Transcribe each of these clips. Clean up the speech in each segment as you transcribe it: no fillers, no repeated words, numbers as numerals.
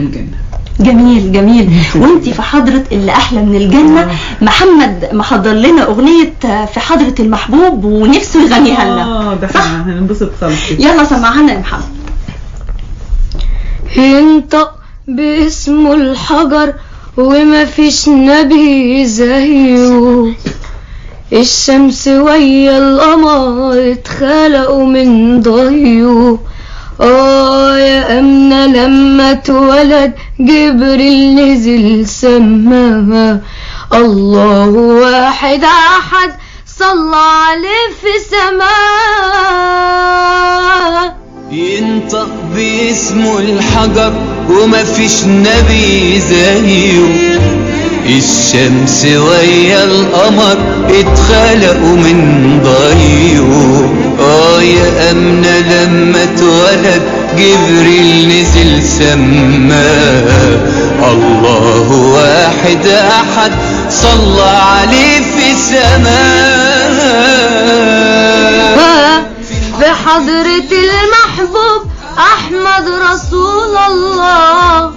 الجنة. جميل جميل. وانتي في حضرة اللي احلى من الجنة. محمد محضر لنا اغنية في حضرة المحبوب ونفسه يغنيها لنا. ده احنا هننبسط خالص. يلا سمعها لنا يا محمد. ينطق باسمه الحجر وما فيش نبي زيه، الشمس ويا القمر اتخلقوا من ضيه. يا أمنة لما اتولد جبريل نزل سماها، الله واحد أحد صلى عليه في سماه. ينطق باسمه الحجر وما فيش نبي زيه، الشمس ويا القمر اتخلقوا من ضيه. يا أمنة لما اتولد جبريل نزل سماه، الله واحد أحد صلى عليه في سماه. في حضرة المحبوب أحمد رسول الله،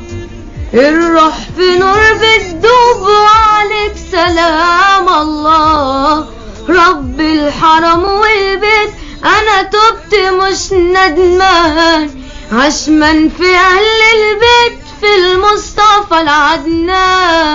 الروح في نور بتدوب وعليك سلام الله. رب الحرم والبيت أنا تبت مش ندمان، عشمان في أهل البيت في المصطفى العدنان.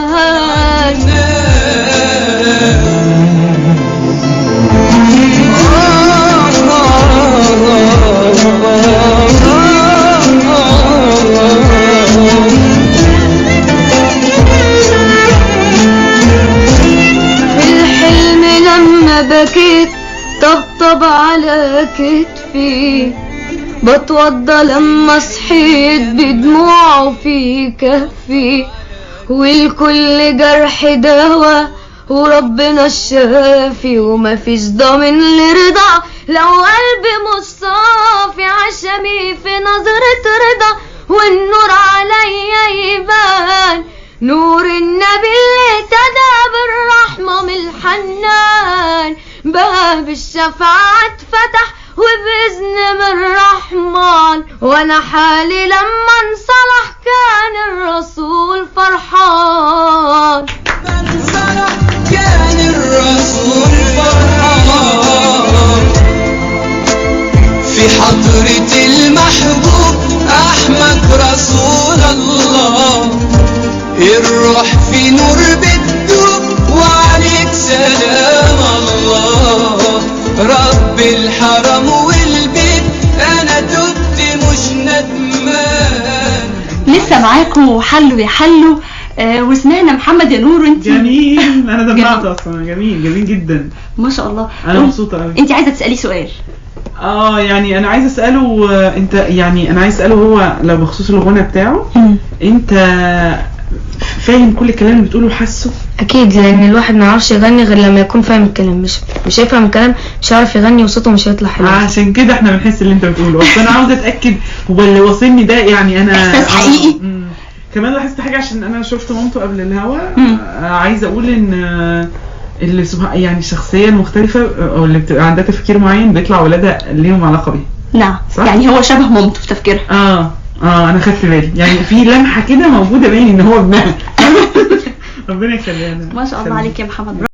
بكيت طبطب على كتفي، بتوضى لما صحيت بدموعه في كفي، والكل جرح دوا وربنا الشافي، وما فيش ضامن لرضا لو قلبي مش صافي، عشمي في نظرة رضا والنور عليا يبان، نور النبي اللي اهتدى بالرحمة من الحنان، باب الشفاعة اتفتح وبإذن من الرحمن، وانا حالي لما انصلح كان الرسول فرحان. انصلح كان الرسول فرحان. في حضرة المحبوب أحمد رسول الله، الروح في نور بتدوب وعليك سلام الله. رب الحرم والبيت أنا تبت مش ندمان. لسه معاكم حلو يا حلو. وسمعنا محمد يا نور. انت جميل. انا دمعت اصلا. جميل جميل جدا ما شاء الله. انا مبسوطه قوي. انت عايزه تسالي سؤال؟ يعني انا عايزه اساله انت، يعني انا عايزه اساله هو لو بخصوص الغنى بتاعه. انت فاهم كل الكلام اللي بتقوله وحاسه؟ اكيد، لان الواحد ما يعرفش يغني غير لما يكون فاهم الكلام. مش هيفهم الكلام مش هيعرف يغني وصوته مش هيطلع حلو. عشان كده احنا بنحس اللي انت بتقوله. بس انا عاوزه اتاكد هو اللي واصلني ده، يعني انا احساس حقيقي. كمان لاحظت حاجه عشان انا شفت مامته قبل الهوا. عايزه اقول ان اللي يعني الشخصيه المختلفه او اللي بتبقى عندها تفكير معين بيطلع ولادها ليهم علاقه بيه. نعم صح؟ يعني هو شبه مامته في تفكيرها. انا خدت بالي، يعني في لمحه كده موجوده باين ان هو ابنها. ربنا يخليها. ما شاء الله عليك يا محمد.